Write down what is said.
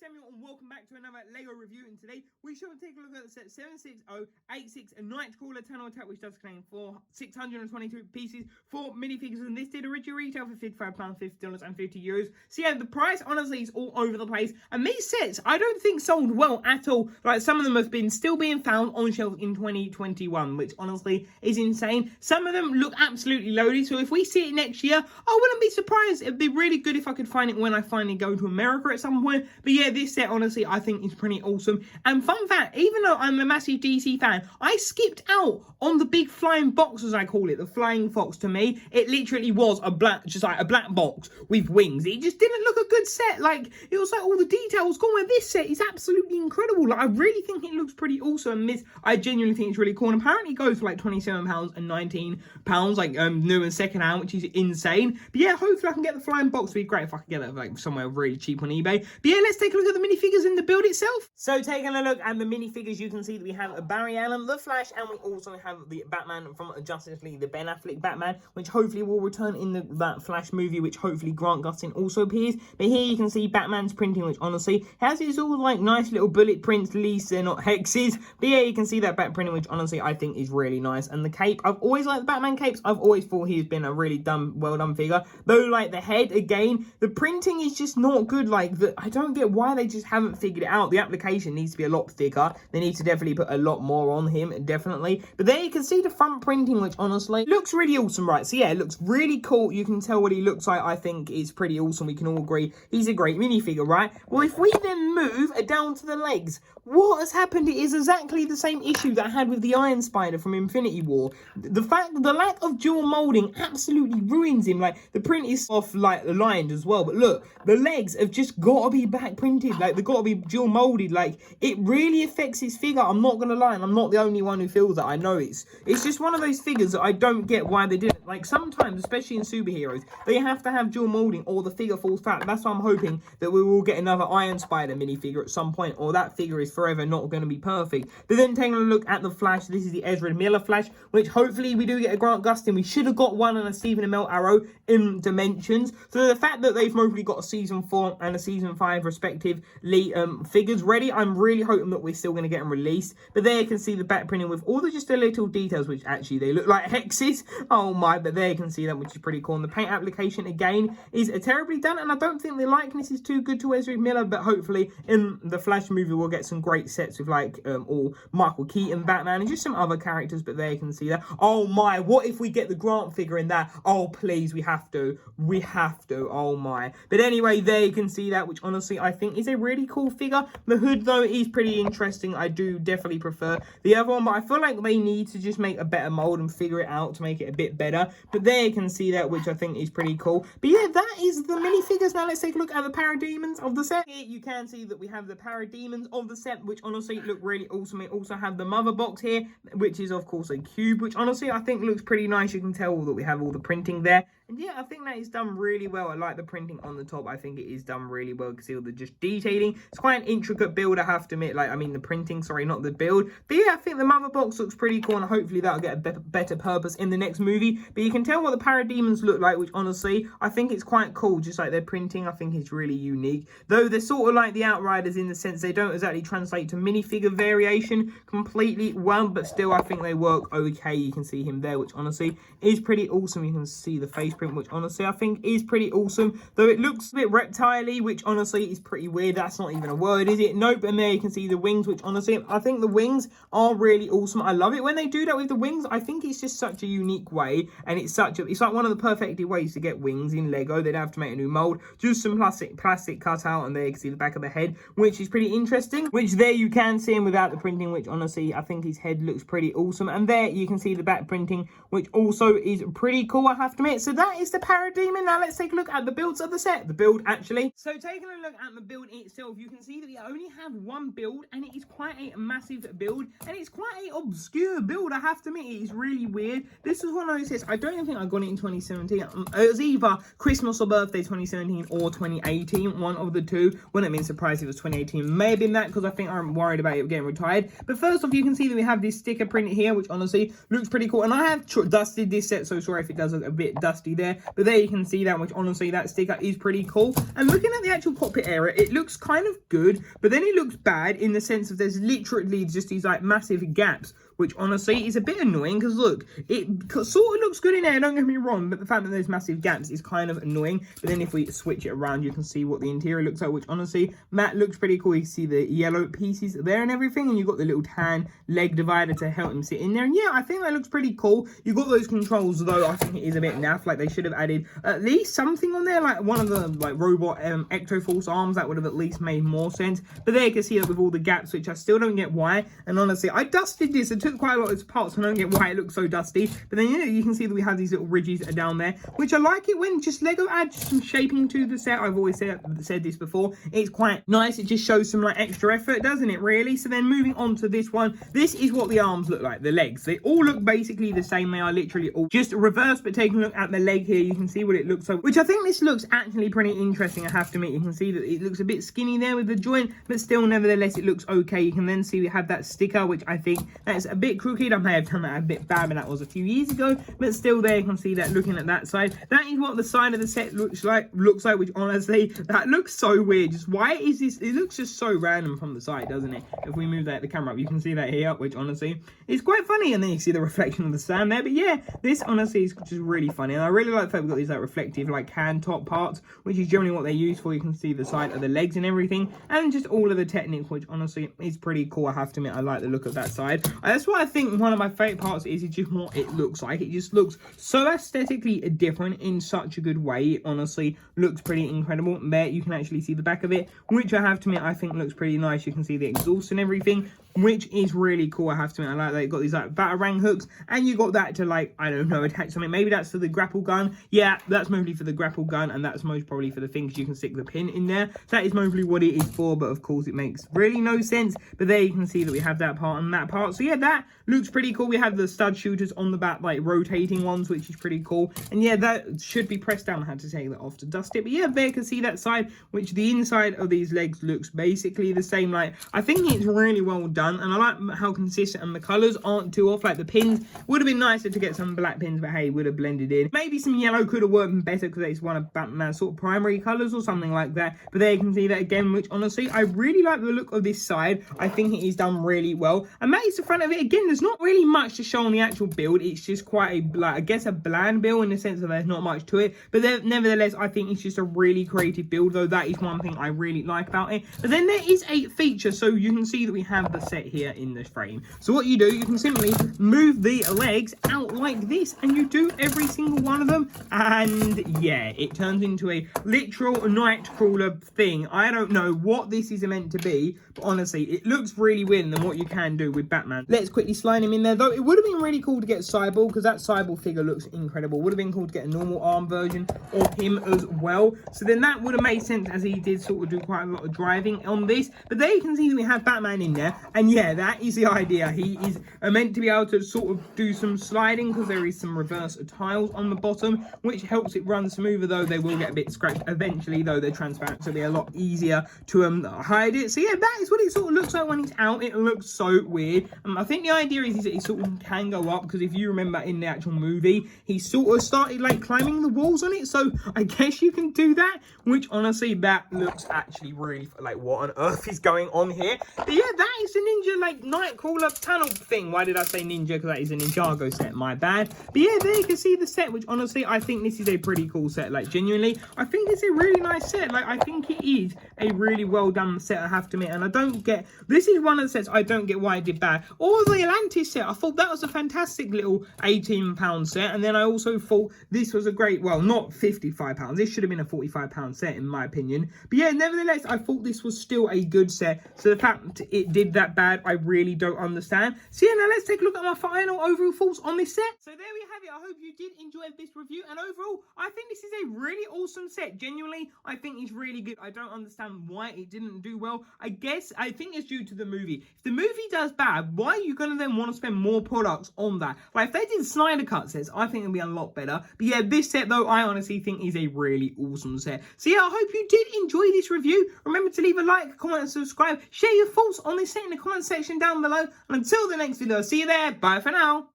Samuel and welcome back to another LEGO review, and today we shall take a look at the set 76086 Knightcrawler Tunnel Attack, which does claim for 622 pieces, 4 minifigures, and this did originally retail for £55, $50 and €50. So yeah, the price honestly is all over the place, and these sets I don't think sold well at all. Like, some of them have been still being found on shelves in 2021, which honestly is insane. Some of them look absolutely loaded, so if we see it next year, I wouldn't be surprised. It'd be really good if I could find it when I finally go to America at some point. But yeah, this set honestly I think is pretty awesome. And fun fact, even though I'm a massive DC fan, I skipped out on the big flying box, as I call it, the flying fox. To me, it literally was a black, just like a black box with wings. It just didn't look a good set. Like, it was like all the details gone, where this set is absolutely incredible. Like, I really think it looks pretty awesome. This, I genuinely think it's really cool, and apparently it goes for like £27 and £19, like new and second hand, which is insane. But yeah, hopefully I can get the flying box. It'd be great if I could get it like somewhere really cheap on eBay. But yeah, let's take a look at the minifigures in the build itself. So taking a look at the minifigures, you can see that we have Barry Allen, the Flash, and we also have the Batman from Justice League, the Ben Affleck Batman, which hopefully will return in that Flash movie, which hopefully Grant Gustin also appears. But here you can see Batman's printing, which honestly has its all like nice little bullet prints. At least they're not hexes. But yeah, you can see that bat printing, which honestly I think is really nice. And the cape, I've always liked the Batman capes. I've always thought he's been a really well done figure. Though, like, the head, again, the printing is just not good. Like, I don't get why they just haven't figured it out. The application needs to be a lot thicker. They need to definitely put a lot more on him, definitely. But there you can see the front printing, which honestly looks really awesome, right? So yeah, it looks really cool. You can tell what he looks like. I think it's pretty awesome. We can all agree he's a great minifigure, right? Well, if we then move down to the legs, what has happened is exactly the same issue that I had with the Iron Spider from Infinity War. The fact that the lack of dual molding absolutely ruins him. Like, the print is off, like, lined as well, but look, the legs have just got to be back printed. Like, they've got to be dual molded. Like, it really affects his figure. I'm not gonna lie, and I'm not the only one who feels that. I know it's just one of those figures that I don't get why they did it. Like, sometimes, especially in superheroes, they have to have dual molding or the figure falls flat. That's why I'm hoping that we will get another Iron Spider minifigure at some point, or that figure is forever not going to be perfect. But then taking a look at the Flash, this is the Ezra Miller Flash, which hopefully we do get a Grant Gustin. We should have got one and a Stephen Amell Arrow in Dimensions. So the fact that they've mostly got a season 4 and a season 5 respectively figures ready, I'm really hoping that we're still going to get them released. But there you can see the back printing with all the just the little details, which actually they look like hexes. Oh my, but there you can see that, which is pretty cool. And the paint application again is terribly done, and I don't think the likeness is too good to Ezra Miller, but hopefully in the Flash movie we'll get some great sets with like all Michael Keaton Batman and just some other characters. But there you can see that. Oh my, what if we get the Grant figure in that? Oh please, we have to, oh my. But anyway, there you can see that, which honestly I think is a really cool figure. The hood though is pretty interesting. I do definitely prefer the other one, but I feel like they need to just make a better mold and figure it out to make it a bit better. But there you can see that, which I think is pretty cool. But yeah, that is the minifigures. Now let's take a look at the Parademons of the set. Here you can see that we have the Parademons of the set, which honestly look really awesome. We also have the mother box here, which is of course a cube, which honestly I think looks pretty nice. You can tell that we have all the printing there. And yeah, I think that is done really well. I like the printing on the top. I think it is done really well. You can see all the just detailing. It's quite an intricate build, I have to admit. Like, I mean the printing, sorry, not the build. But yeah, I think the mother box looks pretty cool, and hopefully that'll get a better purpose in the next movie. But you can tell what the Parademons look like, which honestly, I think it's quite cool. Just like their printing, I think it's really unique. Though they're sort of like the Outriders in the sense they don't exactly translate to minifigure variation completely well, but still I think they work okay. You can see him there, which honestly is pretty awesome. You can see the face print, which honestly I think is pretty awesome, though it looks a bit reptile-y, which honestly is pretty weird. That's not even a word, is it? Nope. And there you can see the wings, which honestly I think the wings are really awesome. I love it when they do that with the wings. I think it's just such a unique way, and it's like one of the perfect ways to get wings in Lego. They'd have to make a new mold, just some plastic cut out, and there you can see the back of the head, which is pretty interesting, which there you can see him without the printing, which honestly I think his head looks pretty awesome. And there you can see the back printing, which also is pretty cool, I have to admit. So that is the Parademon. Now let's take a look at the builds of the set. The build, actually. So taking a look at the build itself, you can see that we only have one build, and it is quite a massive build, and it's quite an obscure build, I have to admit. It is really weird. This was one of those sets, I don't even think I got it in 2017. It was either Christmas or birthday 2017 or 2018, one of the two. Wouldn't have been surprised if it was 2018. May have been that, because I think I'm worried about it getting retired. But first off, you can see that we have this sticker print here, which honestly looks pretty cool, and I have dusted this set, so sorry if it does look a bit dusty dusty there. But there you can see that, which honestly, that sticker is pretty cool. And looking at the actual cockpit area, it looks kind of good, but then it looks bad in the sense of there's literally just these like massive gaps, which honestly is a bit annoying because look, it sort of looks good in there, don't get me wrong, but the fact that there's massive gaps is kind of annoying. But then if we switch it around, you can see what the interior looks like, which honestly, that looks pretty cool. You see the yellow pieces there and everything, and you've got the little tan leg divider to help him sit in there. And yeah, I think that looks pretty cool. You've got those controls, though I think it is a bit naff. Like, they should have added at least something on there, like one of the like robot ecto-force arms. That would have at least made more sense. But there you can see that with all the gaps, which I still don't get why. And honestly, I dusted this. It took quite a lot of parts, so I don't get why it looks so dusty. But then, you know, you can see that we have these little ridges down there, which I like it when just Lego adds some shaping to the set. I've always said this before. It's quite nice. It just shows some like extra effort, doesn't it, really? So then moving on to this one, this is what the arms look like, the legs. They all look basically the same. They are literally all just reversed, but taking a look at the leg here, you can see what it looks like, which I think this looks actually pretty interesting, I have to admit. You can see that it looks a bit skinny there with the joint, but still, nevertheless, it looks okay. You can then see we have that sticker, which I think that's a bit crooked. I may have done that a bit bad, but that was a few years ago, but still there you can see that. Looking at that side, that is what the side of the set looks like, which honestly, that looks so weird. Just why is this? It looks just so random from the side, doesn't it? If we move the camera up, you can see that here, which honestly is quite funny. And then you see the reflection of the sand there. But yeah, this honestly is just really funny, and I really like the fact we've got these like reflective like can top parts, which is generally what they're used for. You can see the side of the legs and everything, and just all of the techniques, which honestly is pretty cool. I have to admit, I like the look of that side. That's why I think one of my favorite parts is just what it looks like. It just looks so aesthetically different in such a good way. It honestly looks pretty incredible. There you can actually see the back of it, which I have to admit I think looks pretty nice. You can see the exhaust and everything, which is really cool. I have to admit, I like that. You've got these like batarang hooks, and you got that to like, I don't know, attach something. Maybe that's for the grapple gun. Yeah, that's mostly for the grapple gun, and that's most probably for the thing, because you can stick the pin in there. So that is mostly what it is for, but of course it makes really no sense. But there you can see that we have that part and that part. So yeah, that looks pretty cool. We have the stud shooters on the back, like rotating ones, which is pretty cool. And yeah, that should be pressed down. I had to take that off to dust it. But yeah, there you can see that side, which the inside of these legs looks basically the same. Like, I think it's really well done, and I like how consistent, and the colors aren't too off. Like, the pins would have been nicer to get some black pins, but hey, would have blended in. Maybe some yellow could have worked better because it's one of Batman's sort of primary colors or something like that. But there you can see that again, which honestly, I really like the look of this side. I think it is done really well. And that is the front of it. Again, there's not really much to show on the actual build. It's just quite a, like, I guess a bland build in the sense that there's not much to it. But then, nevertheless, I think it's just a really creative build, though. That is one thing I really like about it. But then there is a feature. So you can see that we have the set here in this frame. So what you do, you can simply move the legs out like this, and you do every single one of them, and yeah, it turns into a literal Knightcrawler thing. I don't know what this is meant to be, but honestly, it looks really weird than what you can do with Batman. Let's quickly slide him in there, though. It would have been really cool to get Cyborg, because that Cyborg figure looks incredible. Would have been cool to get a normal arm version of him as well. So then that would have made sense, as he did sort of do quite a lot of driving on this. But there you can see that we have Batman in there, and yeah, that is the idea. He is meant to be able to sort of do some sliding, because there is some reverse tiles on the bottom, which helps it run smoother, though they will get a bit scratched eventually, though they're transparent, so it'll be a lot easier to hide it. So yeah, that is what it sort of looks like when it's out. It looks so weird. I think the idea is that he sort of can go up, because if you remember in the actual movie, he sort of started like climbing the walls on it, so I guess you can do that, which honestly, that looks actually really, like, what on earth is going on here? But yeah, that is the Ninja, like, Knightcrawler panel thing. Why did I say Ninja? Because that is a Ninjago set, my bad. But yeah, there you can see the set, which honestly, I think this is a pretty cool set. Like, genuinely, I think it's a really nice set. Like, I think it is a really well done set, I have to admit. And I don't get, this is one of the sets I don't get why I did bad. Or the Atlantis set, I thought that was a fantastic little £18 set. And then I also thought this was a great, well, not £55. This should have been a £45 set, in my opinion. But yeah, nevertheless, I thought this was still a good set. So the fact it did that bad, I really don't understand. So yeah, now let's take a look at my final overall thoughts on this set. So there we have it. I hope you did enjoy this review, and overall, I think this is a really awesome set. Genuinely, I think it's really good. I don't understand why it didn't do well. I think it's due to the movie. If the movie does bad, why are you going to then want to spend more products on that? Like, if they did Snyder Cut sets, I think it'd be a lot better. But yeah, this set, though, I honestly think is a really awesome set. So yeah, I hope you did enjoy this review. Remember to leave a like, comment, and subscribe. Share your thoughts on this set in the comment section down below. And until the next video, see you there. Bye for now.